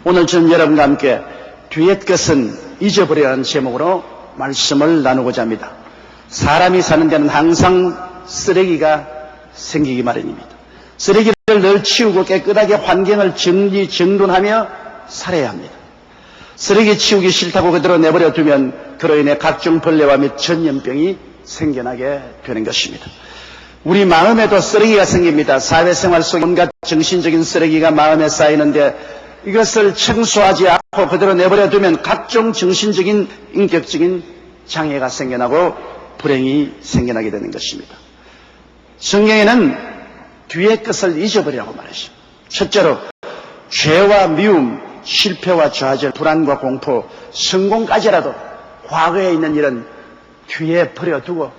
오늘 저는 여러분과 함께 뒤의 것은 잊어버리라는 제목으로 말씀을 나누고자 합니다. 사람이 사는 데는 항상 쓰레기가 생기기 마련입니다. 쓰레기를 늘 치우고 깨끗하게 환경을 정돈하며 살아야 합니다. 쓰레기 치우기 싫다고 그대로 내버려 두면 그로 인해 각종 벌레와 및 전염병이 생겨나게 되는 것입니다. 우리 마음에도 쓰레기가 생깁니다. 사회생활 속에 온갖 정신적인 쓰레기가 마음에 쌓이는데 이것을 청소하지 않고 그대로 내버려 두면 각종 정신적인 인격적인 장애가 생겨나고 불행이 생겨나게 되는 것입니다. 성경에는 뒤의 것을 잊어버리라고 말했습니다. 첫째로 죄와 미움, 실패와 좌절, 불안과 공포, 성공까지라도 과거에 있는 일은 뒤에 버려두고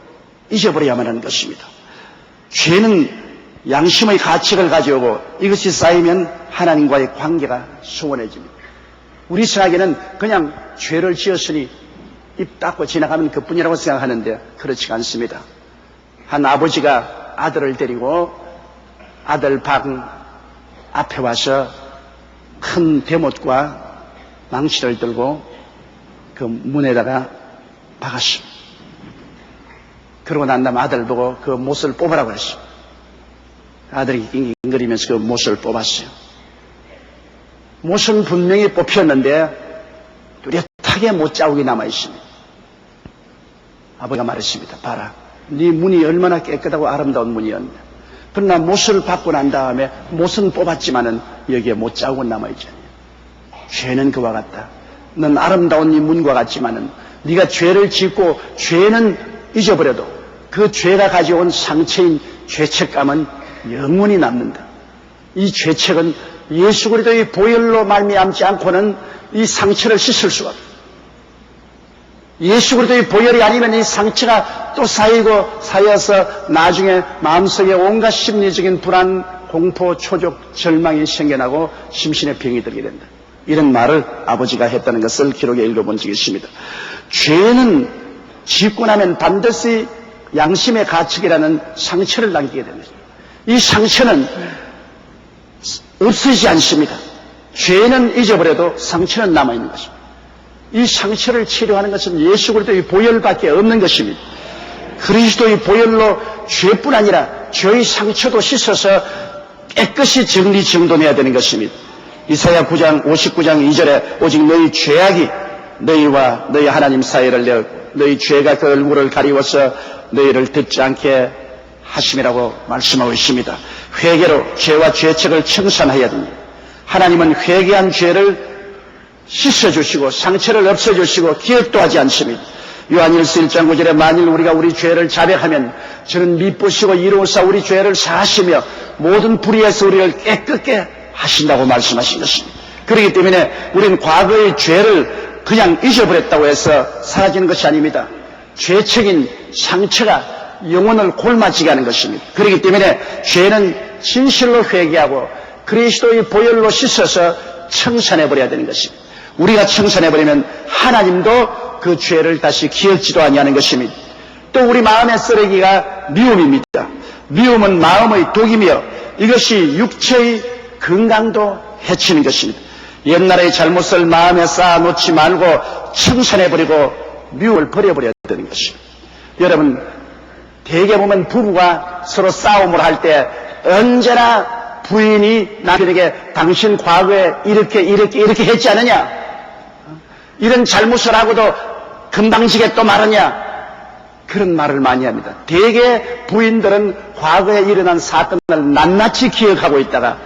잊어버려야만 하는 것입니다. 죄는 양심의 가책을 가져오고 이것이 쌓이면 하나님과의 관계가 소원해집니다. 우리 생각에는 그냥 죄를 지었으니 입 닫고 지나가면 그뿐이라고 생각하는데 그렇지가 않습니다. 한 아버지가 아들을 데리고 아들 방 앞에 와서 큰 대못과 망치를 들고 그 문에다가 박았습니다. 그러고 난 다음에 아들 보고 그 못을 뽑으라고 했어요. 아들이 낑낑거리면서 그 못을 뽑았어요. 못은 분명히 뽑혔는데 뚜렷하게 못자국이 남아있습니다. 아버지가 말했습니다. 봐라, 네 문이 얼마나 깨끗하고 아름다운 문이었냐. 그러나 못을 받고 난 다음에 못은 뽑았지만은 여기에 못자국은 남아있잖아요. 죄는 그와 같다. 넌 아름다운 이 문과 같지만은 네가 죄를 짓고 죄는 잊어버려도 그 죄가 가져온 상처인 죄책감은 영원히 남는다. 이 죄책은 예수 그리스도의 보혈로 말미암지 않고는 이 상처를 씻을 수가 없다. 예수 그리스도의 보혈이 아니면 이 상처가 또 쌓여서 나중에 마음속에 온갖 심리적인 불안, 공포, 초족, 절망이 생겨나고 심신의 병이 들게 된다. 이런 말을 아버지가 했다는 것을 기록에 읽어본 적이 있습니다. 죄는 짓고 나면 반드시 양심의 가책이라는 상처를 남기게 됩니다. 이 상처는 없어지지 않습니다. 죄는 잊어버려도 상처는 남아있는 것입니다. 이 상처를 치료하는 것은 예수 그리스도의 보혈밖에 없는 것입니다. 그리스도의 보혈로 죄뿐 아니라 죄의 상처도 씻어서 깨끗이 정리정돈해야 되는 것입니다. 이사야 9장 59장 2절에 오직 너희 죄악이 너희와 너희 하나님 사이를 내어 너희 죄가 그 얼굴을 가리워서 너희를 듣지 않게 하심이라고 말씀하고 있습니다. 회개로 죄와 죄책을 청산해야 됩니다. 하나님은 회개한 죄를 씻어주시고 상처를 없애주시고 기억도 하지 않습니다. 요한일서 1장 9절에 만일 우리가 우리 죄를 자백하면 저는 미쁘시고 이로우사 우리 죄를 사하시며 모든 불의에서 우리를 깨끗게 하신다고 말씀하신 것입니다. 그렇기 때문에 우리는 과거의 죄를 그냥 잊어버렸다고 해서 사라지는 것이 아닙니다. 죄책인 상처가 영혼을 골마지게 하는 것입니다. 그렇기 때문에 죄는 진실로 회개하고 그리스도의 보혈로 씻어서 청산해버려야 되는 것입니다. 우리가 청산해버리면 하나님도 그 죄를 다시 기억지도 아니하는 것입니다. 또 우리 마음의 쓰레기가 미움입니다. 미움은 마음의 독이며 이것이 육체의 건강도 해치는 것입니다. 옛날의 잘못을 마음에 쌓아놓지 말고 청산해버리고 미움을 버려버려야 되는 것입니다. 여러분, 대개 보면 부부가 서로 싸움을 할 때 언제나 부인이 남편에게 당신 과거에 이렇게 했지 않느냐? 이런 잘못을 하고도 금방지게 또 말하냐? 그런 말을 많이 합니다. 대개 부인들은 과거에 일어난 사건을 낱낱이 기억하고 있다가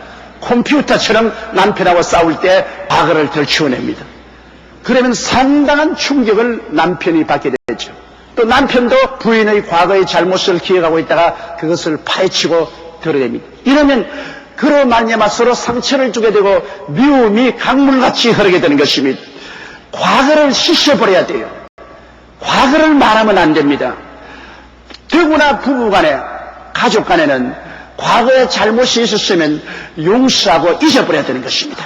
컴퓨터처럼 남편하고 싸울 때 과거를 들추어냅니다. 그러면 상당한 충격을 남편이 받게 되죠. 또 남편도 부인의 과거의 잘못을 기억하고 있다가 그것을 파헤치고 드러냅니다. 이러면 그로 말미암아 서로 상처를 주게 되고 미움이 강물같이 흐르게 되는 것입니다. 과거를 씻어버려야 돼요. 과거를 말하면 안 됩니다. 더구나 부부간에 가족 간에는 과거에 잘못이 있었으면 용서하고 잊어버려야 되는 것입니다.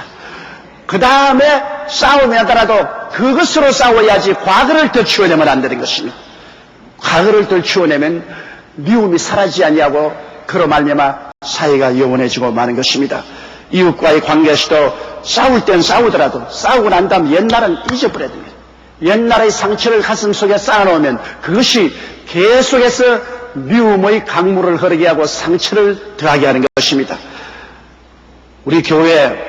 그 다음에 싸움이 하더라도 그것으로 싸워야지 과거를 더 치워내면 안 되는 것입니다. 과거를 더 치워내면 미움이 사라지지 아니하고 그로 말미암아 사이가 영원해지고 마는 것입니다. 이웃과의 관계에서도 싸울 땐 싸우더라도 싸우고 난 다음 옛날은 잊어버려야 됩니다. 옛날의 상처를 가슴속에 쌓아놓으면 그것이 계속해서 미움의 강물을 흐르게 하고 상처를 더하게 하는 것입니다. 우리 교회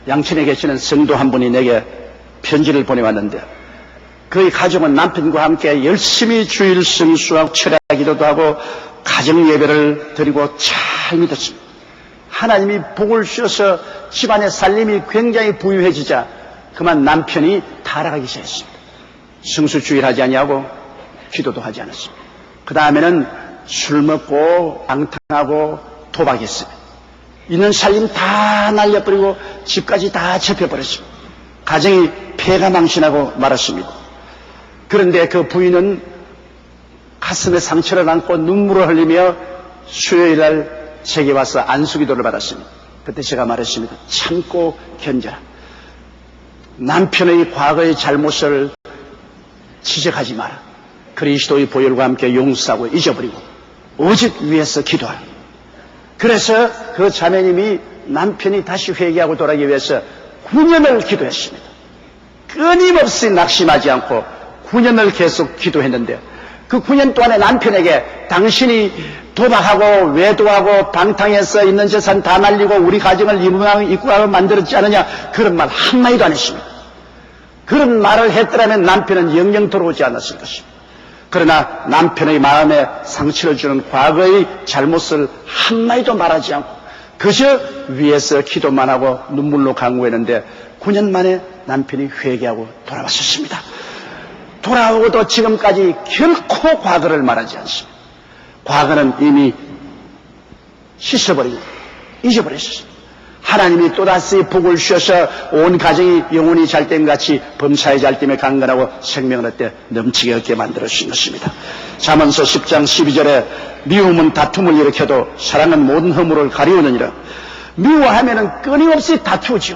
양천에 계시는 성도 한 분이 내게 편지를 보내왔는데 그의 가정은 남편과 함께 열심히 주일 성수하고 철야 기도도 하고 가정 예배를 드리고 잘 믿었습니다. 하나님이 복을 주셔서 집안의 살림이 굉장히 부유해지자 그만 남편이 타락하기 시작했습니다. 성수주일 하지 아니하고 기도도 하지 않았습니다. 그 다음에는 술 먹고 방탕하고 도박했습니다. 있는 살림 다 날려버리고 집까지 다 접혀버렸습니다. 가정이 폐가망신하고 말았습니다. 그런데 그 부인은 가슴에 상처를 안고 눈물을 흘리며 수요일날 제게 와서 안수기도를 받았습니다. 그때 제가 말했습니다. 참고 견뎌라. 남편의 과거의 잘못을 지적하지 마라. 그리스도의 보혈과 함께 용서하고 잊어버리고 오직 위에서 기도하라. 그래서 그 자매님이 남편이 다시 회개하고 돌아가기 위해서 9년을 기도했습니다. 끊임없이 낙심하지 않고 9년을 계속 기도했는데 그 9년 동안에 남편에게 당신이 도박하고 외도하고 방탕해서 있는 재산 다 날리고 우리 가정을 이구하고 만들었지 않느냐 그런 말 한마디도 안 했습니다. 그런 말을 했더라면 남편은 영영 돌아오지 않았을 것입니다. 그러나 남편의 마음에 상처를 주는 과거의 잘못을 한마디도 말하지 않고 그저 위에서 기도만 하고 눈물로 강구했는데 9년 만에 남편이 회개하고 돌아왔었습니다. 돌아오고도 지금까지 결코 과거를 말하지 않습니다. 과거는 이미 씻어버리고 잊어버렸습니다. 하나님이 또다시 복을 주셔서 온 가정이 영혼이 잘됨 같이 범사에 잘됨에 강건하고 생명을 얻되 넘치게 얻게 만들어주신 것입니다. 잠언서 10장 12절에 미움은 다툼을 일으켜도 사랑은 모든 허물을 가리우느니라. 미워하면은 끊임없이 다투죠.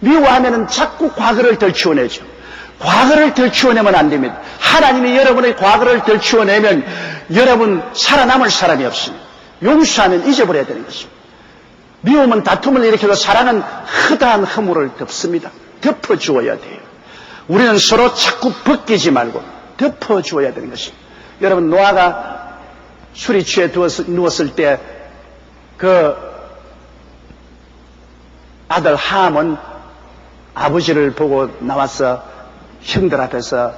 미워하면은 자꾸 과거를 덜치워내죠. 과거를 덜치워내면 안 됩니다. 하나님이 여러분의 과거를 덜치워내면 여러분 살아남을 사람이 없습니다. 용서하면 잊어버려야 되는 것입니다. 미움은 다툼을 일으켜도 사랑은 허다한 허물을 덮습니다. 덮어주어야 돼요. 우리는 서로 자꾸 벗기지 말고 덮어주어야 되는 것입니다. 여러분 노아가 술이 취해 누웠을 때 그 아들 함은 아버지를 보고 나와서 형들 앞에서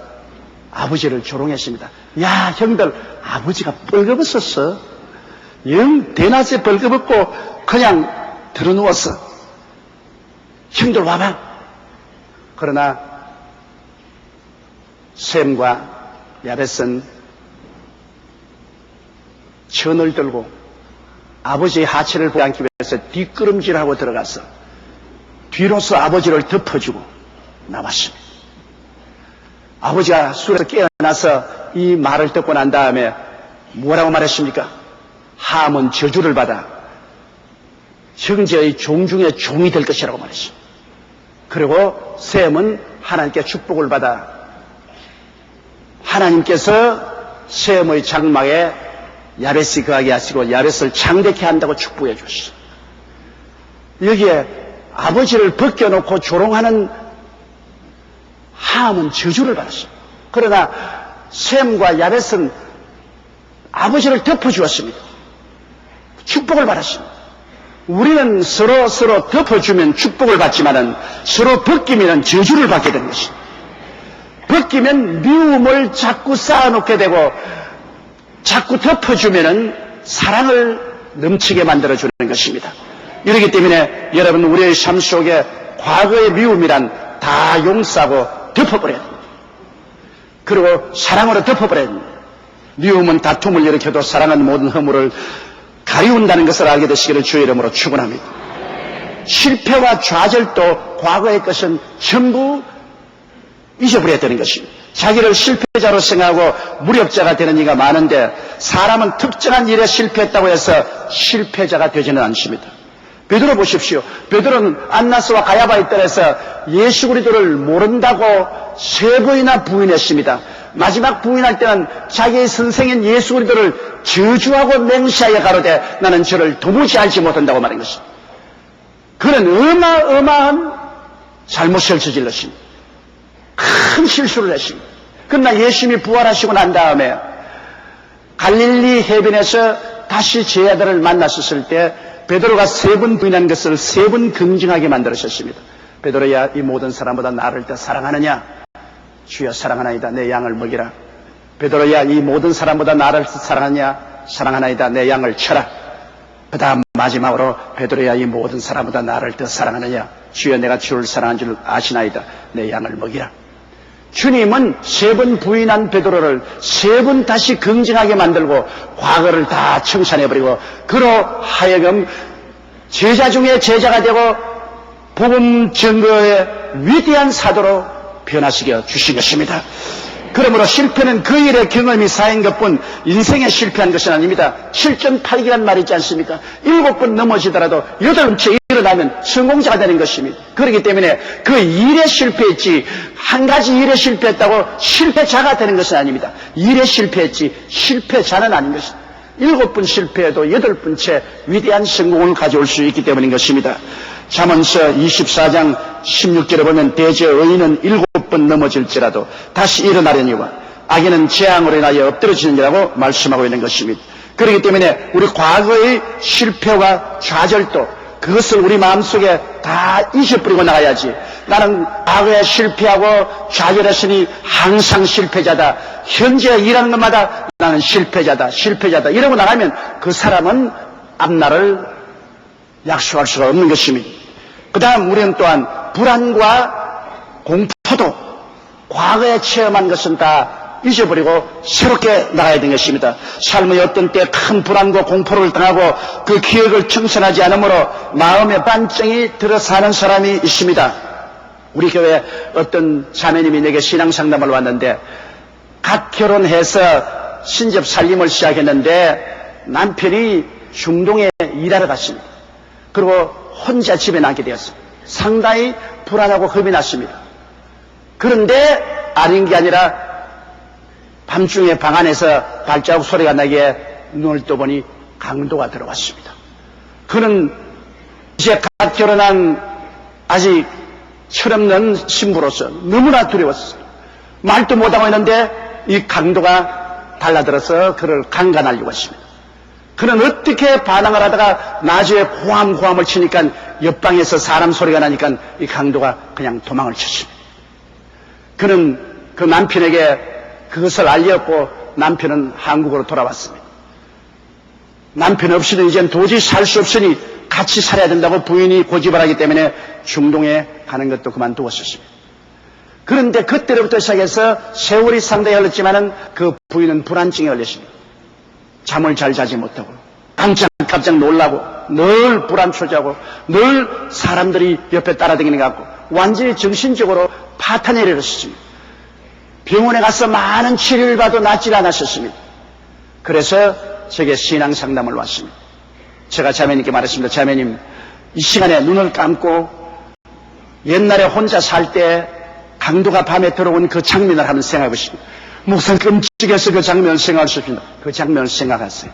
아버지를 조롱했습니다. 야 형들 아버지가 뻘겋었어. 영 대낮에 뻘겋었고 그냥 들어누웠어. 형들 와봐. 그러나 셈과 야벳은 천을 들고 아버지의 하체를 보지 않기 위해서 뒷걸음질하고 들어가서 뒤로서 아버지를 덮어주고 나왔습니다. 아버지가 술에서 깨어나서 이 말을 듣고 난 다음에 뭐라고 말했습니까? 함은 저주를 받아 형제의 종 중에 종이 될 것이라고 말했습니다. 그리고 셈은 하나님께 축복을 받아 하나님께서 셈의 장막에 야벳이 거하게 하시고 야벳을 창대케 한다고 축복해 주셨어요. 여기에 아버지를 벗겨놓고 조롱하는 함은 저주를 받았습니다. 그러나 셈과 야벳은 아버지를 덮어주었습니다. 축복을 받았습니다. 우리는 서로 덮어주면 축복을 받지만은 서로 벗기면 저주를 받게 되는 것입니다. 벗기면 미움을 자꾸 쌓아놓게 되고 자꾸 덮어주면은 사랑을 넘치게 만들어주는 것입니다. 이렇기 때문에 여러분 우리의 삶 속에 과거의 미움이란 다 용서하고 덮어버려야 됩니다. 그리고 사랑으로 덮어버려야 됩니다. 미움은 다툼을 일으켜도 사랑은 모든 허물을 가리운다는 것을 알게 되시기를 주의 이름으로 축원합니다. 실패와 좌절도 과거의 것은 전부 잊어버려야 되는 것입니다. 자기를 실패자로 생각하고 무력자가 되는 이가 많은데 사람은 특정한 일에 실패했다고 해서 실패자가 되지는 않습니다. 베드로 보십시오. 베드로는 안나스와 가야바에 따라서 예수 그리스도를 모른다고 3번이나 부인했습니다. 마지막 부인할 때는 자기의 선생인 예수 그리스도를 저주하고 맹세하여 가로되 나는 저를 도무지 알지 못한다고 말한 것입니다. 그는 어마어마한 잘못을 저질렀습니다. 큰 실수를 했습니다. 그러나 예수님이 부활하시고 난 다음에 갈릴리 해변에서 다시 제 아들을 만났었을 때 베드로가 3번 부인한 것을 3번 긍정하게 만들으셨습니다. 베드로야, 이 모든 사람보다 나를 더 사랑하느냐? 주여, 사랑하나이다. 내 양을 먹이라. 베드로야, 이 모든 사람보다 나를 사랑하느냐? 사랑하나이다. 내 양을 쳐라. 그 다음 마지막으로 베드로야, 이 모든 사람보다 나를 더 사랑하느냐? 주여, 내가 주를 사랑한 줄 아시나이다. 내 양을 먹이라. 주님은 3번 부인한 베드로를 3번 다시 긍정하게 만들고 과거를 다 청산해버리고 그로 하여금 제자 중에 제자가 되고 복음 증거의 위대한 사도로 변화시켜 주신 것입니다. 그러므로 실패는 그 일의 경험이 쌓인 것뿐 인생에 실패한 것은 아닙니다. 7.8기란 말이 있지 않습니까? 7번 넘어지더라도 8번째 일어나면 성공자가 되는 것입니다. 그렇기 때문에 그 일에 실패했지 한 가지 일에 실패했다고 실패자가 되는 것은 아닙니다. 일에 실패했지 실패자는 아닌 것입니다. 7번 실패해도 8번째 위대한 성공을 가져올 수 있기 때문인 것입니다. 잠언서 24장 16절에 보면 대저 의인은 7번 넘어질지라도 다시 일어나려니와 악인은 재앙으로 인하여 엎드러지느니라고 말씀하고 있는 것입니다. 그렇기 때문에 우리 과거의 실패와 좌절도 그것을 우리 마음속에 다 잊어버리고 나가야지. 나는 과거에 실패하고 좌절했으니 항상 실패자다. 현재 일하는 것마다 나는 실패자다. 이러고 나가면 그 사람은 앞날을 약속할 수가 없는 것입니다. 그 다음 우리는 또한 불안과 공포도 과거에 체험한 것은 다 잊어버리고 새롭게 나가야 되는 것입니다. 삶의 어떤 때 큰 불안과 공포를 당하고 그 기억을 청산하지 않으므로 마음의 반증이 들어 사는 사람이 있습니다. 우리 교회 어떤 자매님이 내게 신앙상담을 왔는데 갓 결혼해서 신접 살림을 시작했는데 남편이 중동에 일하러 갔습니다. 그리고 혼자 집에 남게 되었습니다. 상당히 불안하고 겁이 났습니다. 그런데 아닌 게 아니라 밤중에 방 안에서 발자국 소리가 나기에 눈을 떠보니 강도가 들어왔습니다. 그는 이제 갓 결혼한 아직 철없는 신부로서 너무나 두려웠어요. 말도 못하고 있는데 이 강도가 달라들어서 그를 강간하려고 했습니다. 그는 어떻게 반항을 하다가 나중에 호함을 치니까 옆방에서 사람 소리가 나니까 이 강도가 그냥 도망을 쳤습니다. 그는 그 남편에게 그것을 알렸고 남편은 한국으로 돌아왔습니다. 남편 없이는 이젠 도저히 살 수 없으니 같이 살아야 된다고 부인이 고집을 하기 때문에 중동에 가는 것도 그만두었습니다. 그런데 그때로부터 시작해서 세월이 상당히 흘렀지만은 그 부인은 불안증에 걸렸습니다. 잠을 잘 자지 못하고 깜짝 놀라고 늘 불안초자고 늘 사람들이 옆에 따라다니는 것 같고 완전히 정신적으로 파탄에 이르렀습니다. 병원에 가서 많은 치료를 받아도 낫질 않았었습니다. 그래서 제게 신앙 상담을 왔습니다. 제가 자매님께 말했습니다. 자매님, 이 시간에 눈을 감고 옛날에 혼자 살 때 강도가 밤에 들어온 그 장면을 한번 생각해 보십시오. 목사님 끔찍해서 그 장면을 생각할 수 없습니다. 그 장면을 생각하세요.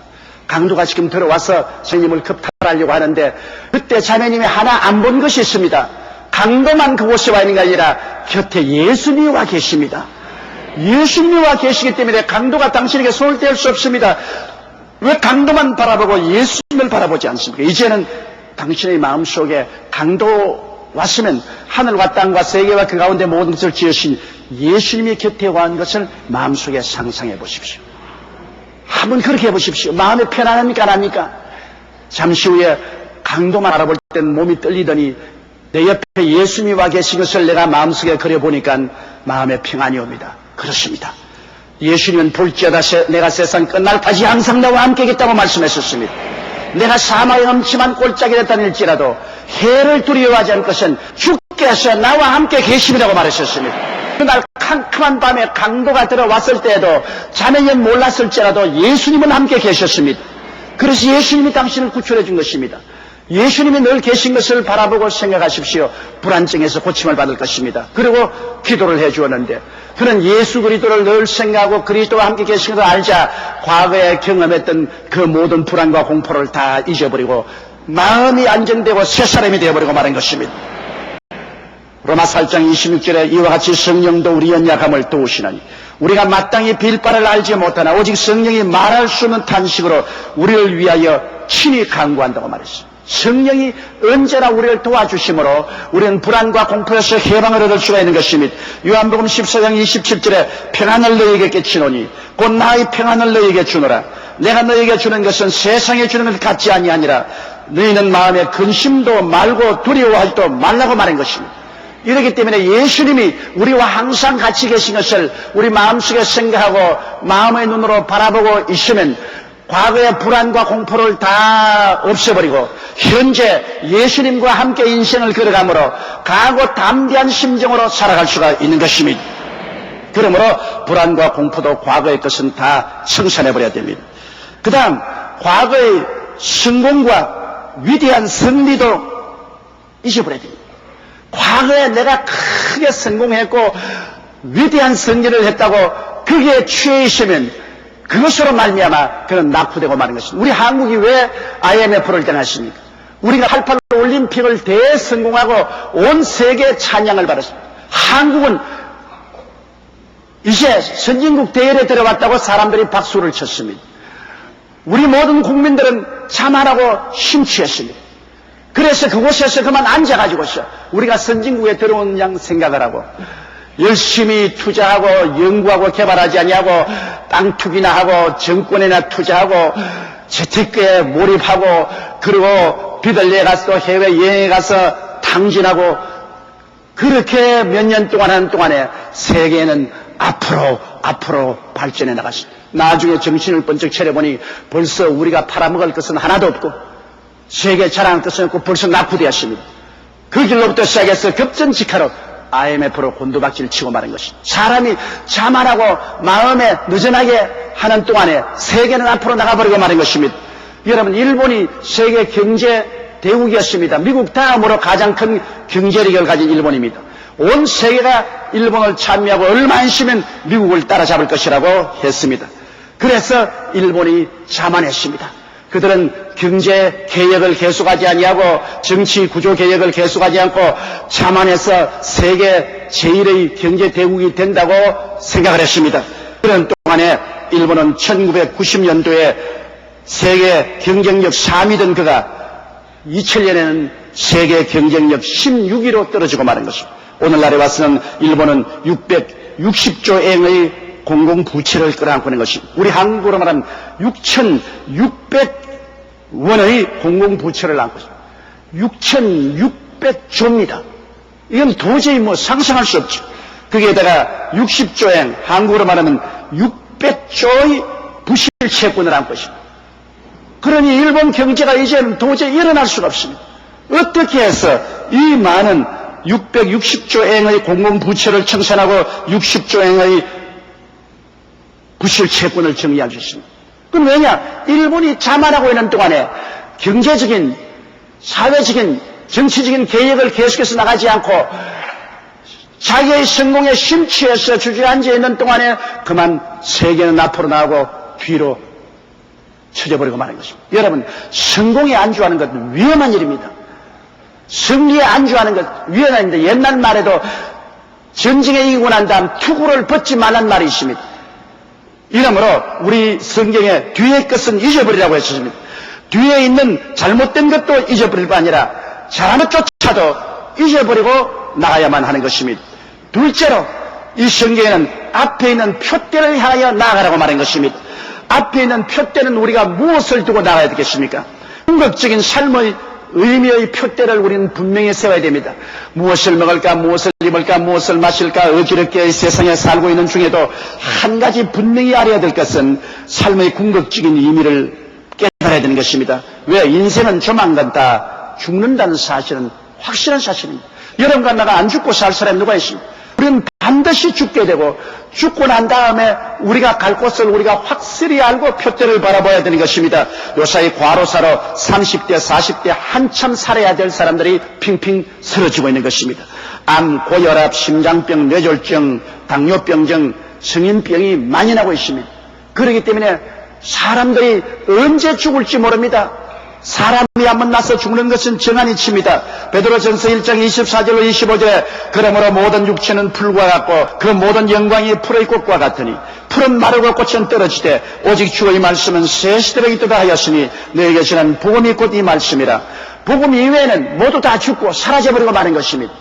강도가 지금 들어와서 선생님을 급탈하려고 하는데 그때 자매님이 하나 안 본 것이 있습니다. 강도만 그곳에 와 있는 게 아니라 곁에 예수님이 와 계십니다. 예수님이 와 계시기 때문에 강도가 당신에게 손을 뗄 수 없습니다. 왜 강도만 바라보고 예수님을 바라보지 않습니까? 이제는 당신의 마음속에 강도 왔으면 하늘과 땅과 세계와 그 가운데 모든 것을 지으신 예수님이 곁에 와 있는 것을 마음속에 상상해 보십시오. 한번 그렇게 해보십시오. 마음이 편안합니까? 안 합니까? 잠시 후에 강도만 알아볼 때는 몸이 떨리더니 내 옆에 예수님이 와 계신 것을 내가 마음속에 그려보니까 마음에 평안이 옵니다. 그렇습니다. 예수님은 볼지어다 내가 세상 끝날까지 항상 나와 함께 있다고 말씀하셨습니다. 내가 사망의 엄침한 꼴짝이 됐다닐지라도 해를 두려워하지 않을 것은 주께서 나와 함께 계심이라고 말하셨습니다. 그날 캄캄한 밤에 강도가 들어왔을 때에도 자매님 몰랐을지라도 예수님은 함께 계셨습니다. 그래서 예수님이 당신을 구출해 준 것입니다. 예수님이 늘 계신 것을 바라보고 생각하십시오. 불안증에서 고침을 받을 것입니다. 그리고 기도를 해 주었는데 그는 예수 그리스도를 늘 생각하고 그리스도와 함께 계신 것을 알자 과거에 경험했던 그 모든 불안과 공포를 다 잊어버리고 마음이 안정되고 새 사람이 되어버리고 말한 것입니다. 로마 8장 26절에 이와 같이 성령도 우리 연약함을 도우시나니 우리가 마땅히 빌 바를 알지 못하나 오직 성령이 말할 수 없는 탄식으로 우리를 위하여 친히 간구한다고 말했습니다. 성령이 언제나 우리를 도와주심으로 우리는 불안과 공포에서 해방을 얻을 수가 있는 것입니다. 요한복음 14장 27절에 평안을 너희에게 끼치노니 곧 나의 평안을 너희에게 주노라. 내가 너희에게 주는 것은 세상에 주는 것 같지 아니하니라. 너희는 마음에 근심도 말고 두려워하지도 말라고 말한 것입니다. 이렇기 때문에 예수님이 우리와 항상 같이 계신 것을 우리 마음속에 생각하고 마음의 눈으로 바라보고 있으면 과거의 불안과 공포를 다 없애버리고 현재 예수님과 함께 인생을 걸어가므로 강하고 담대한 심정으로 살아갈 수가 있는 것입니다. 그러므로 불안과 공포도 과거의 것은 다 청산해버려야 됩니다. 그 다음 과거의 성공과 위대한 승리도 잊어버려야 됩니다. 과거에 내가 크게 성공했고 위대한 승리를 했다고 거기에 취해 있으면 그것으로 말미암아 그는 낙후되고 마는 것입니다. 우리 한국이 왜 IMF를 떠났습니까? 우리가 88 올림픽을 대성공하고 온 세계 찬양을 받았습니다. 한국은 이제 선진국 대열에 들어왔다고 사람들이 박수를 쳤습니다. 우리 모든 국민들은 자만하고 심취했습니다. 그래서 그곳에서 그만 앉아가지고서 우리가 선진국에 들어온 양 생각을 하고 열심히 투자하고 연구하고 개발하지 아니하고 땅 투기나 하고 정권에나 투자하고 재테크에 몰입하고 그리고 빚을 내가서 해외 여행에 가서 탕진하고 그렇게 몇 년 동안 하는 동안에 세계는 앞으로 발전해 나갔습니다. 나중에 정신을 번쩍 차려보니 벌써 우리가 팔아먹을 것은 하나도 없고 세계 자랑할 것은 없고 벌써 낙후되었습니다. 그 길로부터 시작해서 급전직하로 IMF로 곤두박질 치고 마는 것입니다. 사람이 자만하고 마음에 느슨하게 하는 동안에 세계는 앞으로 나가버리고 마는 것입니다. 여러분, 일본이 세계 경제 대국이었습니다. 미국 다음으로 가장 큰 경제력을 가진 일본입니다. 온 세계가 일본을 찬미하고 얼마 안 있으면 미국을 따라잡을 것이라고 했습니다. 그래서 일본이 자만했습니다. 그들은 경제 개혁을 계속하지 아니하고 정치 구조 개혁을 계속하지 않고 자만해서 세계 제1의 경제 대국이 된다고 생각을 했습니다. 그런 동안에 일본은 1990년도에 세계 경쟁력 3위던 그가 2000년에는 세계 경쟁력 16위로 떨어지고 마는 것입니다. 오늘날에 와서는 일본은 660조 엔의 공공부채를 끌어안고 있는 것입니다. 우리 한국으로 말하면 6,600원의 공공부채를 안고 있습니다. 6,600조입니다. 이건 도저히 상상할 수 없죠. 거기에다가 60조 엔, 한국으로 말하면 600조의 부실 채권을 안고 있습니다. 그러니 일본 경제가 이제는 도저히 일어날 수가 없습니다. 어떻게 해서 이 많은 660조 엔의 공공부채를 청산하고 60조 엔의 부실 채권을 정리할 수 있습니다. 그럼 왜냐? 일본이 자만하고 있는 동안에 경제적인, 사회적인, 정치적인 개혁을 계속해서 나가지 않고 자기의 성공에 심취해서 주저앉아 있는 동안에 그만 세계는 앞으로 나가고 뒤로 쳐져버리고 마는 것입니다. 여러분, 성공에 안주하는 것은 위험한 일입니다. 승리에 안주하는 것 위험한 일인데 옛날 말에도 전쟁에 이기고 난 다음 투구를 벗지 말란 말이 있습니다. 이러므로 우리 성경에 뒤의 것은 잊어버리라고 했습니다. 뒤에 있는 잘못된 것도 잊어버릴 뿐 아니라 잘하는 쫓아도 잊어버리고 나가야만 하는 것입니다. 둘째로 이 성경에는 앞에 있는 표대를 향하여 나아가라고 말한 것입니다. 앞에 있는 표대는 우리가 무엇을 두고 나가야 되겠습니까? 궁극적인 삶의 의미의 표대를 우리는 분명히 세워야 됩니다. 무엇을 먹을까, 무엇을 입을까, 무엇을 마실까, 어지럽게 이 세상에 살고 있는 중에도 한 가지 분명히 알아야 될 것은 삶의 궁극적인 의미를 깨달아야 되는 것입니다. 왜? 인생은 조만간 다 죽는다는 사실은 확실한 사실입니다. 여러분과 나가 안 죽고 살 사람이 누가 있습니까? 우리는 반드시 죽게 되고 죽고 난 다음에 우리가 갈 곳을 우리가 확실히 알고 표대를 바라봐야 되는 것입니다. 요사이 과로사로 30대, 40대 한참 살아야 될 사람들이 핑핑 쓰러지고 있는 것입니다. 암, 고혈압, 심장병, 뇌졸중, 당뇨병 등 성인병이 만연하고 있습니다. 그렇기 때문에 사람들이 언제 죽을지 모릅니다. 사람이 한번 나서 죽는 것은 정한 이치입니다. 베드로전서 1장 24절로 25절에 그러므로 모든 육체는 풀과 같고 그 모든 영광이 풀의 꽃과 같으니 풀은 마르고 꽃은 떨어지되 오직 주의 말씀은 새 시대로 있도다 하였으니 너에게 전한 복음이 곧 이 말씀이라. 복음 이외에는 모두 다 죽고 사라져버리고 마는 것입니다.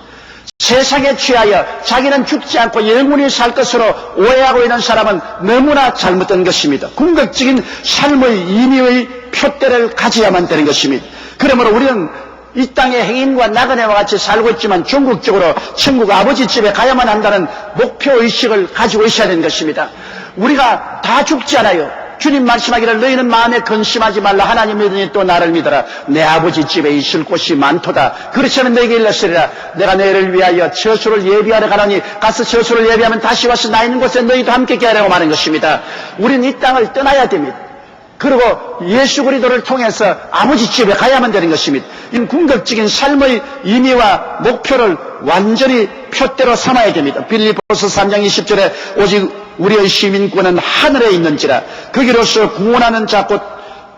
세상에 취하여 자기는 죽지 않고 영원히 살 것으로 오해하고 있는 사람은 너무나 잘못된 것입니다. 궁극적인 삶의 임의의 표대를 가져야만 되는 것입니다. 그러므로 우리는 이 땅의 행인과 나그네와 같이 살고 있지만 궁극적으로 천국 아버지 집에 가야만 한다는 목표의식을 가지고 있어야 되는 것입니다. 우리가 다 죽지 않아요. 주님 말씀하기를 너희는 마음에 근심하지 말라. 하나님 믿으니 또 나를 믿어라. 내 아버지 집에 있을 곳이 많도다. 그렇지 않으면 너에게 일렀으리라. 내가 너희를 위하여 처소를 예비하러 가노니 가서 처소를 예비하면 다시 와서 나 있는 곳에 너희도 함께 하려고 말하는 것입니다. 우리는 이 땅을 떠나야 됩니다. 그리고 예수 그리스도를 통해서 아버지 집에 가야만 되는 것입니다. 이 궁극적인 삶의 의미와 목표를 완전히 표대로 삼아야 됩니다. 빌립보서 3장 20절에 오직 우리의 시민권은 하늘에 있는지라 거기로서 구원하는 자 곧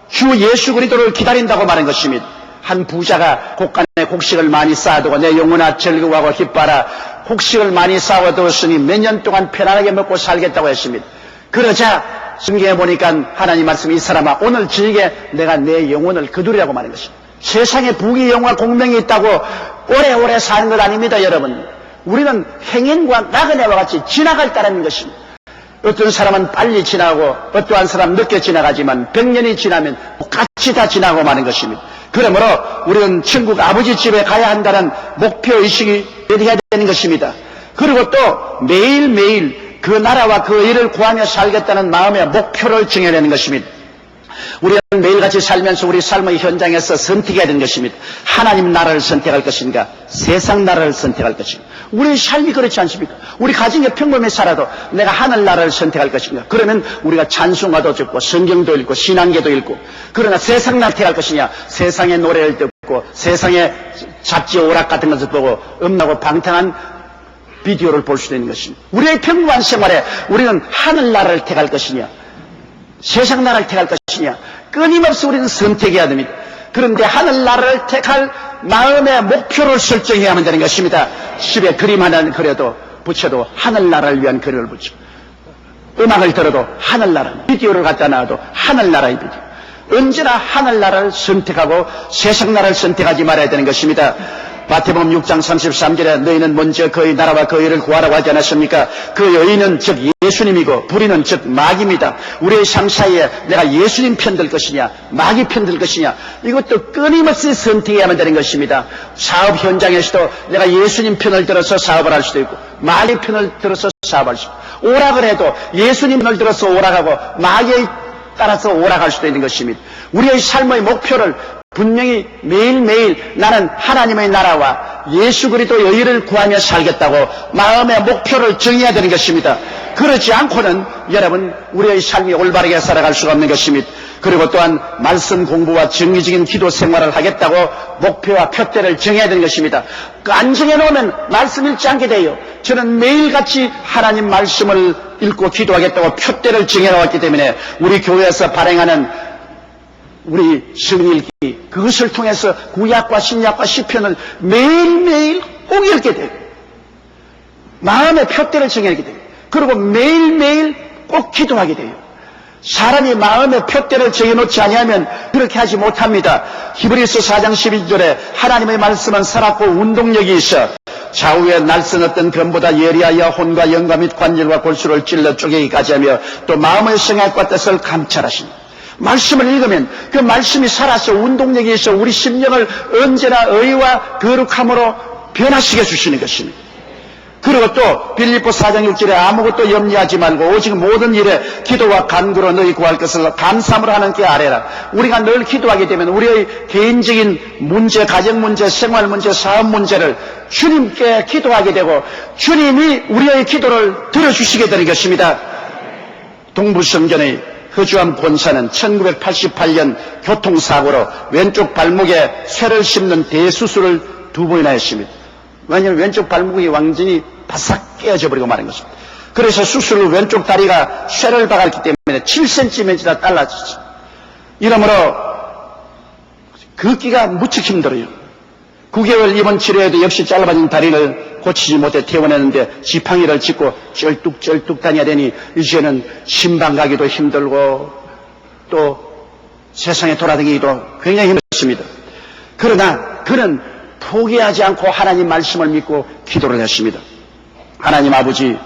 주 예수 그리스도를 기다린다고 말한 것입니다. 한 부자가 곳간에 곡식을 많이 쌓아두고 내 영혼아 즐거워하고 기뻐하라. 곡식을 많이 쌓아두었으니 몇 년 동안 편안하게 먹고 살겠다고 했습니다. 그러자 성경에 보니까 하나님 말씀이 이 사람아 오늘 저녁에 내가 내 영혼을 거두리라고 말한 것입니다. 세상에 부귀 영화 공명이 있다고 오래오래 사는 것 아닙니다. 여러분, 우리는 행인과 나그네와 같이 지나갈 따르는 것입니다. 어떤 사람은 빨리 지나고 어떠한 사람은 늦게 지나가지만 100년이 지나면 같이 다 지나고 마는 것입니다. 그러므로 우리는 천국 아버지 집에 가야 한다는 목표의식이 되어야 되는 것입니다. 그리고 또 매일매일 그 나라와 그 일을 구하며 살겠다는 마음의 목표를 정해야 되는 것입니다. 우리는 매일같이 살면서 우리 삶의 현장에서 선택해야 되는 것입니다. 하나님 나라를 선택할 것인가, 세상 나라를 선택할 것인가. 우리 삶이 그렇지 않습니까? 우리 가정에 평범히 살아도 내가 하늘 나라를 선택할 것인가. 그러면 우리가 찬송가도 듣고 성경도 읽고 신앙계도 읽고, 그러나 세상 나라를 택할 것이냐, 세상의 노래를 듣고 세상의 잡지 오락 같은 것을 보고 음란하고 방탕한 비디오를 볼 수도 있는 것입니다. 우리의 평범한 생활에 우리는 하늘 나라를 택할 것이냐, 세상 나라를 택할 것이냐, 끊임없이 우리는 선택해야 됩니다. 그런데 하늘 나라를 택할 마음의 목표를 설정해야만 되는 것입니다. 집에 그림 하나 그려도 붙여도 하늘 나라를 위한 그림을 붙여, 음악을 들어도 하늘 나라, 비디오를 갖다 놔도 하늘 나라의 비디오. 언제나 하늘 나라를 선택하고 세상 나라를 선택하지 말아야 되는 것입니다. 마태복음 6장 33절에 너희는 먼저 그의 나라와 그의 의를 구하라고 하지 않았습니까? 그 의는 즉 예수님이고 불의는 즉 마귀입니다. 우리의 삶 사이에 내가 예수님 편들 것이냐 마귀 편들 것이냐, 이것도 끊임없이 선택해야만 되는 것입니다. 사업 현장에서도 내가 예수님 편을 들어서 사업을 할 수도 있고 마귀 편을 들어서 사업할 수 있고, 오락을 해도 예수님 편을 들어서 오락하고 마귀에 따라서 오락할 수도 있는 것입니다. 우리의 삶의 목표를 분명히 매일매일 나는 하나님의 나라와 예수 그리스도의 의를 구하며 살겠다고 마음의 목표를 정해야 되는 것입니다. 그렇지 않고는 여러분 우리의 삶이 올바르게 살아갈 수가 없는 것입니다. 그리고 또한 말씀 공부와 정기적인 기도 생활을 하겠다고 목표와 표대를 정해야 되는 것입니다. 안 정해놓으면 말씀 읽지 않게 돼요. 저는 매일같이 하나님 말씀을 읽고 기도하겠다고 표대를 정해놓았기 때문에 우리 교회에서 발행하는 우리 성일기, 그것을 통해서 구약과 신약과 시편을 매일매일 꼭 읽게 돼요. 마음의 표대를 정해놓게 돼요. 그리고 매일매일 꼭 기도하게 돼요. 사람이 마음의 표대를 정해놓지 아니하면 그렇게 하지 못합니다. 히브리서 4장 12절에 하나님의 말씀은 살았고 운동력이 있어 좌우에 날선 검보다 예리하여 혼과 영과 및 관절과 골수를 찔러 쪼개기까지 하며 또 마음의 생각과 뜻을 감찰하신다. 말씀을 읽으면 그 말씀이 살아서 운동력이 있어 우리 심령을 언제나 의와 거룩함으로 변화시켜 주시는 것입니다. 그리고 또 빌립보 4장 6절에 아무것도 염려하지 말고 오직 모든 일에 기도와 간구로 너희 구할 것을 감사함으로 하나님께 아뢰라. 우리가 늘 기도하게 되면 우리의 개인적인 문제, 가정 문제, 생활 문제, 사업 문제를 주님께 기도하게 되고 주님이 우리의 기도를 들어주시게 되는 것입니다. 동부성전의 허주암 권사는 1988년 교통사고로 왼쪽 발목에 쇠를 씹는 대수술을 2번이나 했습니다. 왜냐하면 왼쪽 발목이 완전히 바싹 깨어져 버리고 마는 것입니다. 그래서 수술 후 왼쪽 다리가 쇠를 박았기 때문에 7cm나 달라졌죠. 이러므로 걷기가 무척 힘들어요. 9개월 입원 치료에도 역시 짧아진 다리를 고치지 못해 퇴원했는데 지팡이를 짚고 쩔뚝쩔뚝 다녀야 되니 이제는 신방 가기도 힘들고 또 세상에 돌아다니기도 굉장히 힘들습니다. 그러나 그는 포기하지 않고 하나님 말씀을 믿고 기도를 했습니다. 하나님 아버지,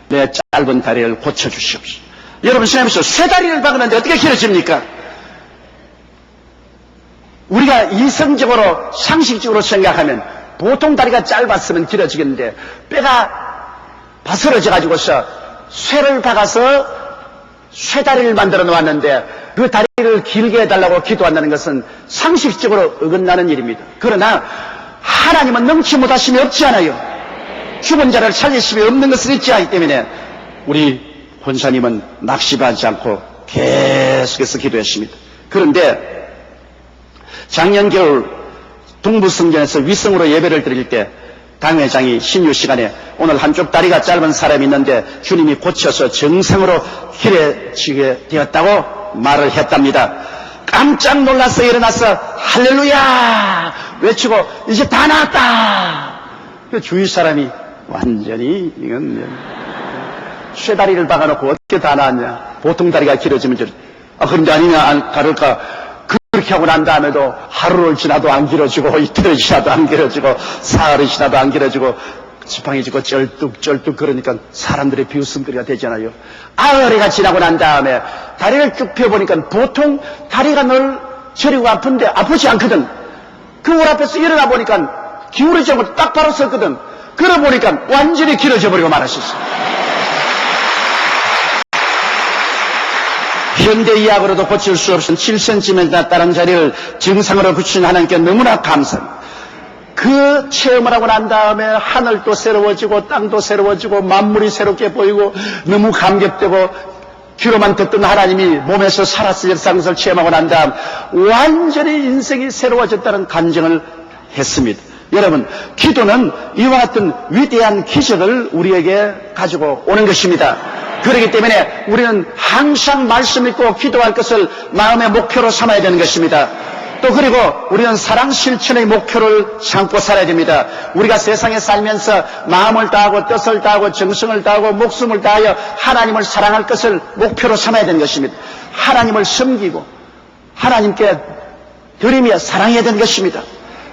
내 짧은 다리를 고쳐주시옵소서. 여러분 생각해보세요. 쇠 다리를 박았는데 어떻게 길어집니까? 우리가 이성적으로 상식적으로 생각하면 보통 다리가 짧았으면 길어지겠는데 뼈가 바스러져 가지고서 쇠를 박아서 쇠다리를 만들어 놓았는데 그 다리를 길게 해달라고 기도한다는 것은 상식적으로 어긋나는 일입니다. 그러나 하나님은 능치 못하심이 없지 않아요. 죽은 자를 살리심이 없는 것은 있지 않기 때문에 우리 권사님은 낙심하지 않고 계속해서 기도했습니다. 그런데 작년 겨울 동부성전에서 위성으로 예배를 드릴 때 당회장이 신유 시간에 오늘 한쪽 다리가 짧은 사람이 있는데 주님이 고쳐서 정상으로 길어지게 되었다고 말을 했답니다. 깜짝 놀라서 일어나서 할렐루야 외치고 이제 다 나았다. 그 주위 사람이 완전히 이건 쇠다리를 박아놓고 어떻게 다 나았냐. 보통 다리가 길어지면 그런데 아니냐 다를까 그렇게 하고 난 다음에도 하루를 지나도 안 길어지고 이틀을 지나도 안 길어지고 사흘이 지나도 안 길어지고 지팡이 짚고 쩔뚝쩔뚝 그러니까 사람들의 비웃음거리가 되잖아요. 아흘이가 지나고 난 다음에 다리를 쭉 펴보니까 보통 다리가 늘 저리고 아픈데 아프지 않거든. 그 물 앞에서 일어나 보니까 기울어지 않고 딱 바로 섰거든. 그러고 보니까 완전히 길어져 버리고 말았었어. 현대의학으로도 고칠 수 없은 7cm나 다른 자리를 정상으로 붙이신 하나님께 너무나 감사합니다. 그 체험을 하고 난 다음에 하늘도 새로워지고 땅도 새로워지고 만물이 새롭게 보이고 너무 감격되고 귀로만 듣던 하나님이 몸에서 살아서 역사하는 것을 체험하고 난 다음 완전히 인생이 새로워졌다는 간증을 했습니다. 여러분, 기도는 이와 같은 위대한 기적을 우리에게 가지고 오는 것입니다. 그렇기 때문에 우리는 항상 말씀 읽고 기도할 것을 마음의 목표로 삼아야 되는 것입니다. 또 그리고 우리는 사랑 실천의 목표를 삼고 살아야 됩니다. 우리가 세상에 살면서 마음을 다하고 뜻을 다하고 정성을 다하고 목숨을 다하여 하나님을 사랑할 것을 목표로 삼아야 되는 것입니다. 하나님을 섬기고 하나님께 드리며 사랑해야 되는 것입니다.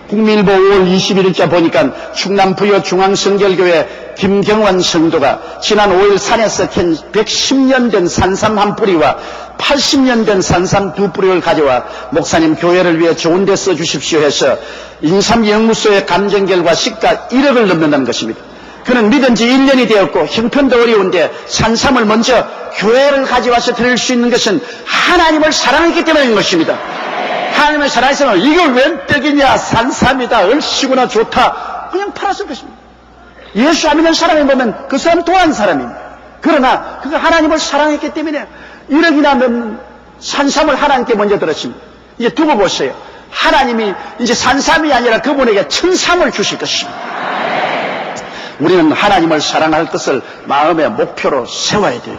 국민일보 5월 21일자 보니까 충남 부여 중앙성결교회 김경환 성도가 지난 5일 산에서 캔 110년 된 산삼 한 뿌리와 80년 된 산삼 두 뿌리를 가져와 목사님 교회를 위해 좋은 데 써주십시오 해서 인삼연구소의 감정 결과 시가 1억을 넘는다는 것입니다. 그는 믿은 지 1년이 되었고 형편도 어려운데 산삼을 먼저 교회를 가져와서 드릴 수 있는 것은 하나님을 사랑했기 때문인 것입니다. 하나님을 사랑해서 이걸 웬 떡이냐 산삼이다 얼씨구나 좋다 그냥 팔았을 것입니다. 예수 안 믿는 사람이 보면 그 사람은 도한 사람입니다. 그러나 그가 하나님을 사랑했기 때문에 1억이나 넘는 산삼을 하나님께 먼저 들었습니다. 이제 두고 보세요. 하나님이 이제 산삼이 아니라 그분에게 천삼을 주실 것입니다. 우리는 하나님을 사랑할 것을 마음의 목표로 세워야 돼요.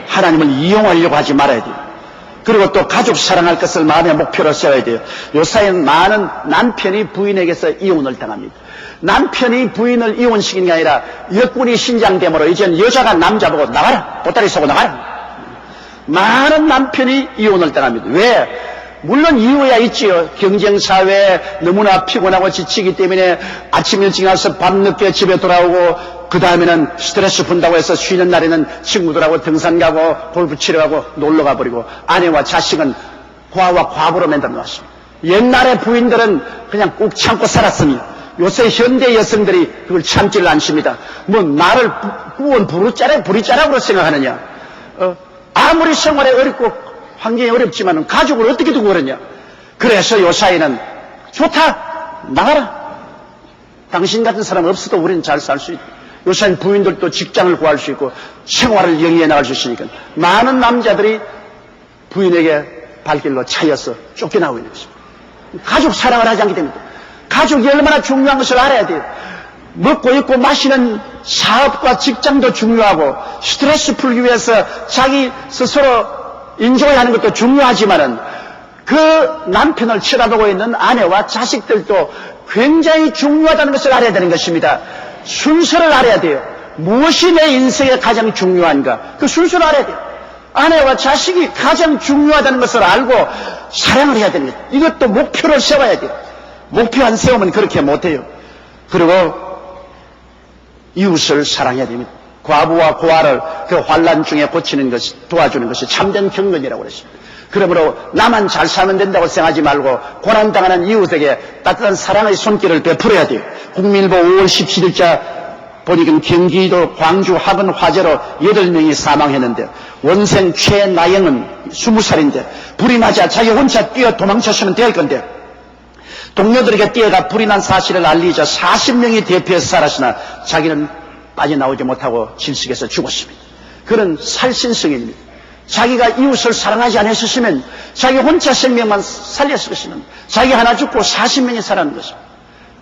하나님을 이용하려고 하지 말아야 돼요. 그리고 또 가족 사랑할 것을 마음의 목표로 세워야 돼요. 요사이는 많은 남편이 부인에게서 이혼을 당합니다. 남편이 부인을 이혼시킨 게 아니라 역군이 신장됨으로 이제는 여자가 남자 보고 나가라 보따리 쏘고 나가라. 많은 남편이 이혼을 당합니다. 왜? 물론 이유야 있지요. 경쟁사회에 너무나 피곤하고 지치기 때문에 아침 일찍 나서 밤늦게 집에 돌아오고 그 다음에는 스트레스 푼다고 해서 쉬는 날에는 친구들하고 등산 가고 골프 치러 가고 놀러 가버리고 아내와 자식은 고아와 과부로 만들어 놨습니다. 옛날에 부인들은 그냥 꾹 참고 살았으니 요새 현대 여성들이 그걸 참지를 않습니다. 뭐 나를 구원 부리짜라고 생각하느냐. 아무리 생활에 어렵고 환경이 어렵지만 가족을 어떻게 두고 그러냐. 그래서 요사이는 좋다 나가라. 당신 같은 사람 없어도 우리는 잘 살 수 있다. 요사이 부인들도 직장을 구할 수 있고 생활을 영위해 나갈 수 있으니까 많은 남자들이 부인에게 발길로 차여서 쫓겨나고 있는 것입니다. 가족 사랑을 하지 않기 때문에 가족이 얼마나 중요한 것을 알아야 돼요. 먹고 입고 마시는 사업과 직장도 중요하고 스트레스 풀기 위해서 자기 스스로 인조하는 것도 중요하지만은 그 남편을 쳐다보고 있는 아내와 자식들도 굉장히 중요하다는 것을 알아야 되는 것입니다. 순서를 알아야 돼요. 무엇이 내 인생에 가장 중요한가? 그 순서를 알아야 돼요. 아내와 자식이 가장 중요하다는 것을 알고 사랑을 해야 됩니다. 이것도 목표를 세워야 돼요. 목표 안 세우면 그렇게 못해요. 그리고 이웃을 사랑해야 됩니다. 과부와 고아를 그 환난 중에 고치는 것이, 도와주는 것이 참된 경건이라고 그랬습니다. 그러므로 나만 잘 사면 된다고 생각하지 말고 고난당하는 이웃에게 따뜻한 사랑의 손길을 베풀어야 돼요. 국민일보 5월 17일자 보니까 경기도 광주 화근 화재로 8명이 사망했는데 원생 최나영은 20살인데 불이 맞아 자기 혼자 뛰어 도망쳤으면 될 건데 동료들에게 뛰어가 불이 난 사실을 알리자 40명이 대피해서 살았으나 자기는 빠져나오지 못하고 질식해서 죽었습니다. 그런 살신성입니다. 자기가 이웃을 사랑하지 않았으면 자기 혼자 생명만 살렸을 것이면 자기 하나 죽고 40명이 살아난 것입니다.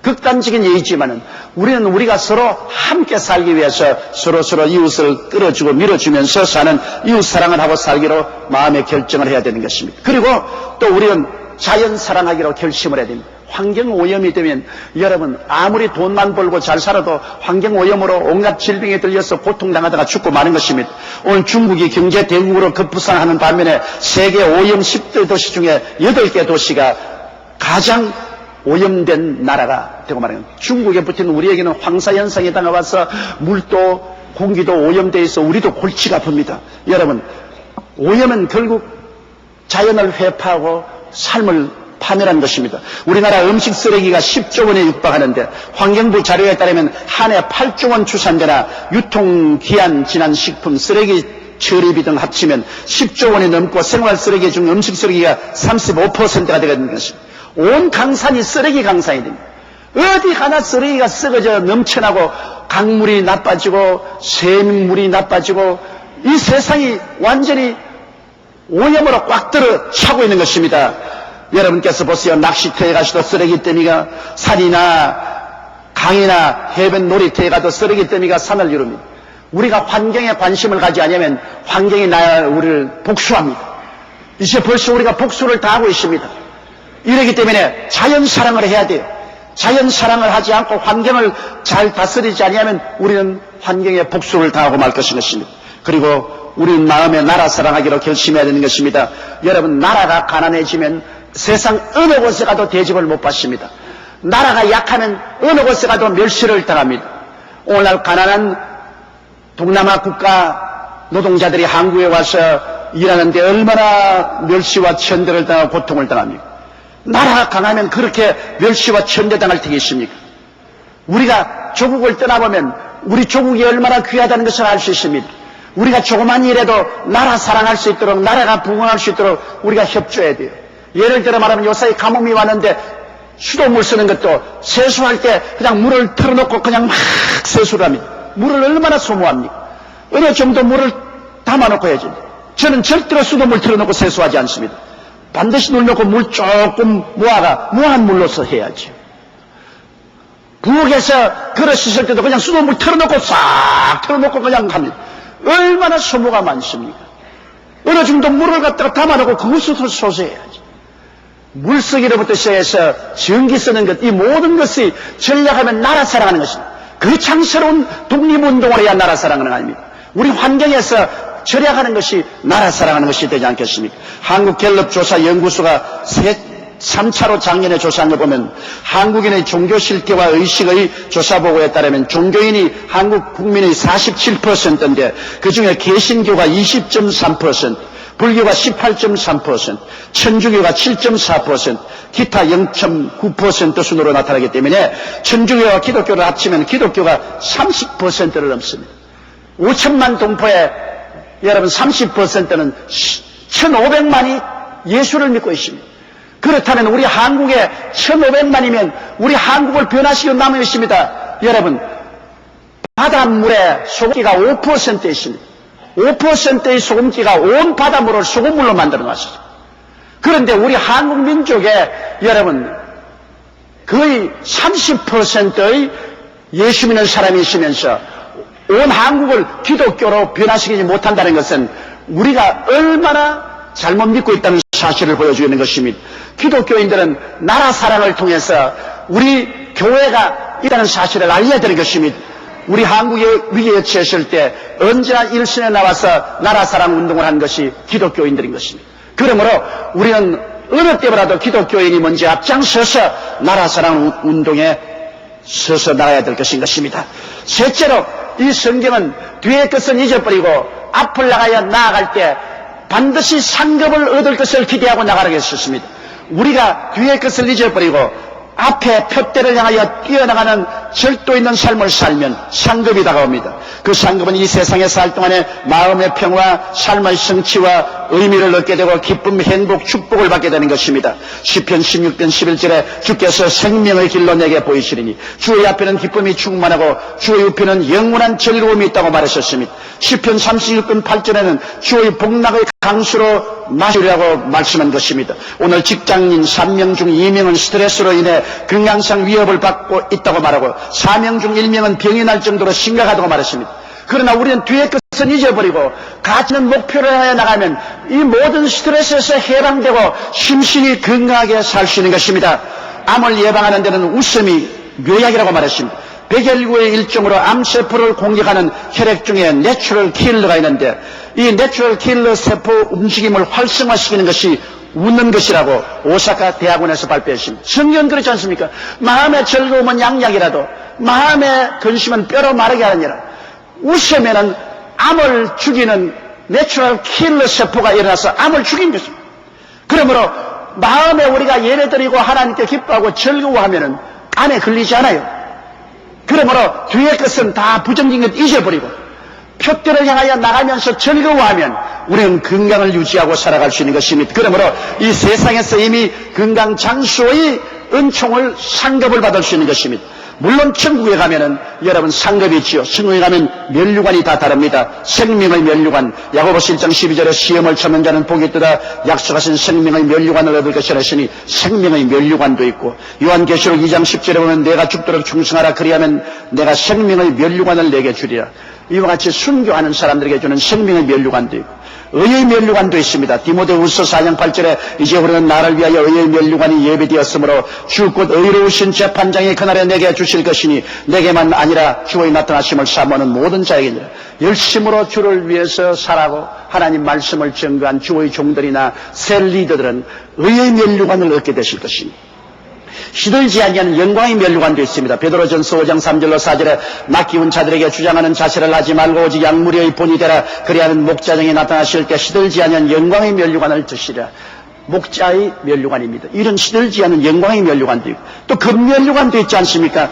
극단적인 예이지만은 우리는 우리가 서로 함께 살기 위해서 서로 이웃을 끌어주고 밀어주면서 사는 이웃 사랑을 하고 살기로 마음의 결정을 해야 되는 것입니다. 그리고 또 우리는 자연 사랑하기로 결심을 해야 됩니다. 환경 오염이 되면 여러분 아무리 돈만 벌고 잘 살아도 환경 오염으로 온갖 질병에 들려서 고통당하다가 죽고 마는 것입니다. 오늘 중국이 경제 대국으로 급부상하는 반면에 세계 오염 10대 도시 중에 8개 도시가 가장 오염된 나라가 되고 말하는 거예요. 중국에 붙은 우리에게는 황사현상에 당해와서 물도 공기도 오염되어 있어 우리도 골치가 아픕니다. 여러분 오염은 결국 자연을 회파하고 삶을 파멸한 것입니다. 우리나라 음식 쓰레기가 10조 원에 육박하는데 환경부 자료에 따르면 한 해 8조 원 추산되나 유통기한 지난 식품, 쓰레기 처리비 등 합치면 10조 원이 넘고 생활 쓰레기 중 음식 쓰레기가 35%가 되는 것입니다. 온 강산이 쓰레기 강산이 됩니다. 어디 하나 쓰레기가 썩어져 넘쳐나고 강물이 나빠지고 샘물이 나빠지고 이 세상이 완전히 오염으로 꽉 들어 차고 있는 것입니다. 여러분께서 보세요. 낚시터에 가셔도 쓰레기 더미가 산이나 강이나 해변 놀이터에 가도 쓰레기 더미가 산을 이룹니다. 우리가 환경에 관심을 가지 않으면 환경이 우리를 복수합니다. 이제 벌써 우리가 복수를 당하고 있습니다. 이러기 때문에 자연 사랑을 해야 돼요. 자연 사랑을 하지 않고 환경을 잘 다스리지 않으면 우리는 환경에 복수를 당하고 말 것입니다. 그리고 우리는 마음에 나라 사랑하기로 결심해야 되는 것입니다. 여러분 나라가 가난해지면 세상 어느 곳에 가도 대접을 못 받습니다. 나라가 약하면 어느 곳에 가도 멸시를 당합니다. 오늘날 가난한 동남아 국가 노동자들이 한국에 와서 일하는데 얼마나 멸시와 천대를 당하고 고통을 당합니까? 나라가 강하면 그렇게 멸시와 천대당할 테겠습니까? 우리가 조국을 떠나보면 우리 조국이 얼마나 귀하다는 것을 알 수 있습니다. 우리가 조그만 일에도 나라 사랑할 수 있도록 나라가 부흥할 수 있도록 우리가 협조해야 돼요. 예를 들어 말하면 요사이 가뭄이 왔는데 수돗물 쓰는 것도 세수할 때 그냥 물을 틀어놓고 그냥 막 세수를 합니다. 물을 얼마나 소모합니까? 어느 정도 물을 담아놓고 해야지. 저는 절대로 수돗물 틀어놓고 세수하지 않습니다. 반드시 물 넣고 물 조금 모아가 무한 물로서 해야지. 부엌에서 그릇 씻을 때도 그냥 수돗물 틀어놓고 싹 틀어놓고 그냥 합니다. 얼마나 소모가 많습니까? 어느 정도 물을 갖다가 담아놓고 그것부터 소소해야지. 물쓰기로부터 시작해서 전기 쓰는 것, 이 모든 것이 전략하면 나라 사랑하는 것입니다. 그 창스러운 독립운동을 해야 나라 사랑하는 거 아닙니까? 우리 환경에서 절약하는 것이 나라 사랑하는 것이 되지 않겠습니까? 한국갤럽조사연구소가 3차로 작년에 조사한 거 보면 한국인의 종교 실태와 의식의 조사보고에 따르면 종교인이 한국 국민의 47%인데 그중에 개신교가 20.3%, 불교가 18.3%, 천주교가 7.4%, 기타 0.9% 순으로 나타나기 때문에 천주교와 기독교를 합치면 기독교가 30%를 넘습니다. 5천만 동포의 여러분 30%는 1,500만이 예수를 믿고 있습니다. 그렇다면 우리 한국에 1,500만이면 우리 한국을 변화시켜 남아 있습니다. 여러분 바닷물에 소금기가 5%에 있습니다. 5%의 소금기가 온 바닷물을 소금물로 만들어 놨습니다. 그런데 우리 한국 민족에 여러분 거의 30%의 예수 믿는 사람이 있으면서 온 한국을 기독교로 변화시키지 못한다는 것은 우리가 얼마나 잘못 믿고 있다는 사실을 보여주는 것입니다. 기독교인들은 나라 사랑을 통해서 우리 교회가 있다는 사실을 알려야 되는 것입니다. 우리 한국이 위기에 처했을 때 언제나 일선에 나와서 나라 사랑 운동을 한 것이 기독교인들인 것입니다. 그러므로 우리는 어느 때보다도 기독교인이 먼저 앞장서서 나라 사랑 운동에 서서 나가야 될 것인 것입니다. 셋째로 이 성경은 뒤의 것은 잊어버리고 앞을 나아갈 때 반드시 상급을 얻을 것을 기대하고 나가라고 했었습니다. 우리가 뒤의 것을 잊어버리고 앞에 표대를 향하여 뛰어나가는 절도 있는 삶을 살면 상급이 다가옵니다. 그 상급은 이 세상에 살 동안에 마음의 평화, 삶의 성취와 의미를 얻게 되고 기쁨, 행복, 축복을 받게 되는 것입니다. 시편 16편 11절에 주께서 생명의 길로 내게 보이시리니 주의 앞에는 기쁨이 충만하고 주의 옆에는 영원한 즐거움이 있다고 말하셨습니다. 시편 36편 8절에는 주의 복락의 강수로 마시라고 말씀한 것입니다. 오늘 직장인 3명 중 2명은 스트레스로 인해 건강상 위협을 받고 있다고 말하고 4명 중 1명은 병이 날 정도로 심각하다고 말했습니다. 그러나 우리는 뒤의 것은 잊어버리고 가치는 목표를 하여 나가면 이 모든 스트레스에서 해방되고 심신이 건강하게 살 수 있는 것입니다. 암을 예방하는 데는 웃음이 묘약이라고 말했습니다. 백혈구의 일종으로 암세포를 공격하는 혈액 중에 내추럴 킬러가 있는데 이 내추럴 킬러 세포 움직임을 활성화시키는 것이 웃는 것이라고 오사카 대학원에서 발표했습니다. 성경은 그렇지 않습니까? 마음의 즐거움은 양약이라도 마음의 근심은 뼈로 마르게 하느니라. 웃으면은 암을 죽이는 내추럴 킬러 세포가 일어나서 암을 죽인 것입니다. 그러므로 마음에 우리가 예배드리고 하나님께 기뻐하고 즐거워하면은 암에 걸리지 않아요. 그러므로 뒤의 것은 다 부정적인 것 잊어버리고 표대를 향하여 나가면서 즐거워하면 우리는 건강을 유지하고 살아갈 수 있는 것입니다. 그러므로 이 세상에서 이미 건강 장수의 은총을 상급을 받을 수 있는 것입니다. 물론 천국에 가면은 여러분 상급이 있지요. 천국에 가면 면류관이 다 다릅니다. 생명의 면류관. 야고보서 1장 12절에 시험을 참는 자는 복이 있도다. 약속하신 생명의 면류관을 얻을 것이라 했으니 생명의 면류관도 있고 요한계시록 2장 10절에 보면 내가 죽도록 충성하라 그리하면 내가 생명의 면류관을 내게 주리라. 이와 같이 순교하는 사람들에게 주는 생명의 면류관도 있고 의의 면류관도 있습니다. 디모데후서 4장 8절에 이제 우리는 나를 위하여 의의 면류관이 예비되었으므로 주 곧 의로우신 재판장이 그날에 내게 주실 것이니 내게만 아니라 주의 나타나심을 사모하는 모든 자에게니라. 열심으로 주를 위해서 살아고 하나님 말씀을 증거한 주의 종들이나 새 리더들은 의의 면류관을 얻게 되실 것입니다. 시들지 아니하는 영광의 면류관도 있습니다. 베드로전서 5장 3절로 4절에 낚이운 자들에게 주장하는 자세를 하지 말고 오직 양무리의 본이 되라. 그리하면 목자장이 나타나실 때 시들지 아니하는 영광의 면류관을 드시라. 목자의 면류관입니다. 이런 시들지 않은 영광의 면류관도 있고 또 금면류관도 있지 않습니까?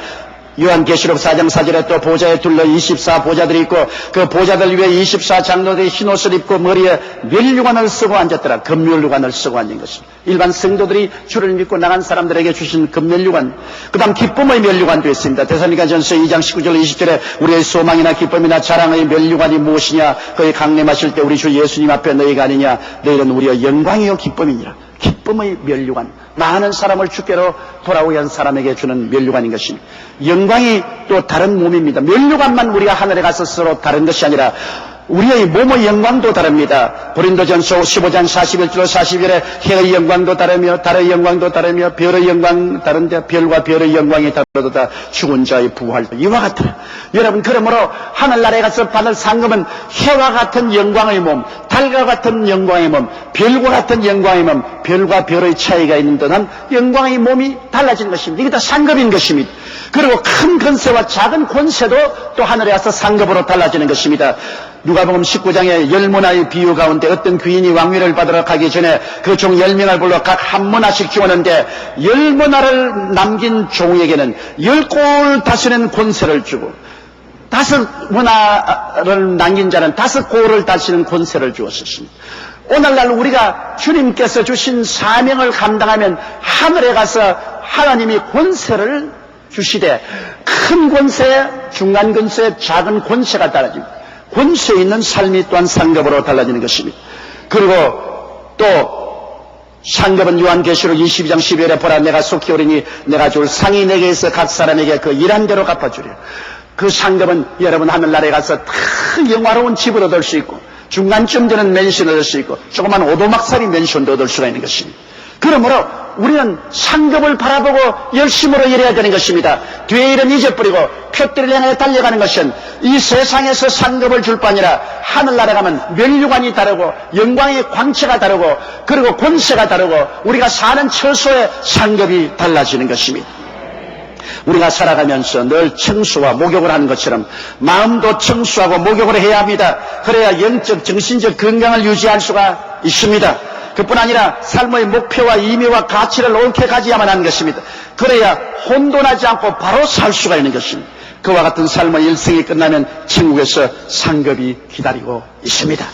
요한계시록 4장 4절에 또 보좌에 둘러 24보좌들이 있고 그 보좌들 위에 24장로들이 흰옷을 입고 머리에 면류관을 쓰고 앉았더라. 금면류관을 쓰고 앉은 것입니다. 일반 성도들이 주를 믿고 나간 사람들에게 주신 금면류관. 그 다음 기쁨의 면류관도 있습니다. 데살로니가전서 2장 19절 20절에 우리의 소망이나 기쁨이나 자랑의 면류관이 무엇이냐. 그의 강림하실 때 우리 주 예수님 앞에 너희가 아니냐. 너희는 우리의 영광이요 기쁨이니라. 기쁨의 면류관. 많은 사람을 주께로 돌아오게 한 사람에게 주는 면류관인 것입니다. 영광이 또 다른 몸입니다. 면류관만 우리가 하늘에 가서 서로 다른 것이 아니라 우리의 몸의 영광도 다릅니다. 고린도전서 15장 41절 42절에 해의 영광도 다르며 달의 영광도 다르며 별의 영광 다른데 별과 별의 영광이 다르도다. 죽은 자의 부활 이와 같으라. 여러분 그러므로 하늘나라에 가서 받을 상급은 해와 같은 영광의 몸, 달과 같은 영광의 몸, 별과 같은 영광의 몸, 별과 별의 차이가 있는 듯한 영광의 몸이 달라진 것입니다. 이게 다 상급인 것입니다. 그리고 큰 권세와 작은 권세도 또 하늘에 가서 상급으로 달라지는 것입니다. 누가복음 19장의 10문화의 비유 가운데 어떤 귀인이 왕위를 받으러 가기 전에 그 종 10명을 불러 각 한 문화씩 주었는데 10문화를 남긴 종에게는 10골 다스리는 권세를 주고 5문화를 남긴 자는 5골을 다스리는 권세를 주었습니다. 오늘날 우리가 주님께서 주신 사명을 감당하면 하늘에 가서 하나님이 권세를 주시되 큰 권세, 중간 권세, 작은 권세가 달라집니다. 권세 있는 삶이 또한 상급으로 달라지는 것입니다. 그리고 또 상급은 요한계시록 22장 12절에 보라 내가 속히 오리니 내가 줄 상이 내게 있어 각 사람에게 그 일한 대로 갚아주리라. 그 상급은 여러분 하늘나라에 가서 다 영화로운 집을 얻을 수 있고 중간쯤 되는 맨션을 얻을 수 있고 조그만 오도막살이 맨션도 얻을 수가 있는 것입니다. 그러므로 우리는 상급을 바라보고 열심으로 일해야 되는 것입니다. 뒤에 일은 잊어버리고 표대를 향해 달려가는 것은 이 세상에서 상급을 줄 뿐 아니라 하늘나라에 가면 면류관이 다르고 영광의 광채가 다르고 그리고 권세가 다르고 우리가 사는 처소의 상급이 달라지는 것입니다. 우리가 살아가면서 늘 청수와 목욕을 하는 것처럼 마음도 청수하고 목욕을 해야 합니다. 그래야 영적, 정신적 건강을 유지할 수가 있습니다. 그뿐 아니라 삶의 목표와 의미와 가치를 옳게 가져야만 하는 것입니다. 그래야 혼돈하지 않고 바로 살 수가 있는 것입니다. 그와 같은 삶의 일생이 끝나면 천국에서 상급이 기다리고 있습니다.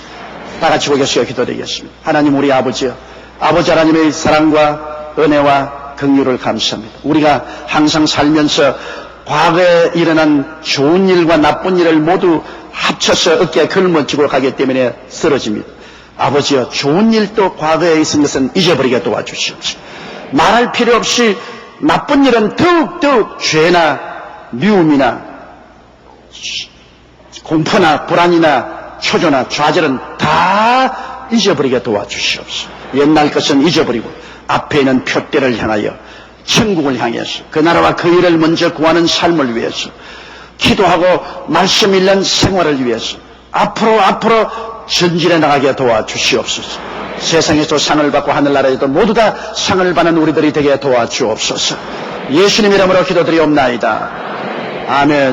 다 같이 고개서 기도드리겠습니다. 하나님 우리 아버지여, 아버지 하나님의 사랑과 은혜와 긍휼을 감사합니다. 우리가 항상 살면서 과거에 일어난 좋은 일과 나쁜 일을 모두 합쳐서 어깨에 걸머쥐고 가기 때문에 쓰러집니다. 아버지여, 좋은 일도 과거에 있은 것은 잊어버리게 도와주시옵소서. 말할 필요 없이 나쁜 일은 더욱더욱 죄나 미움이나 공포나 불안이나 초조나 좌절은 다 잊어버리게 도와주시옵소서. 옛날 것은 잊어버리고 앞에 있는 표대를 향하여 천국을 향해서 그 나라와 그 일을 먼저 구하는 삶을 위해서 기도하고 말씀 읽는 생활을 위해서 앞으로 전진해 나가게 도와주시옵소서. 세상에서 상을 받고 하늘나라에도 모두 다 상을 받는 우리들이 되게 도와주옵소서. 예수님 이름으로 기도드리옵나이다. 아멘.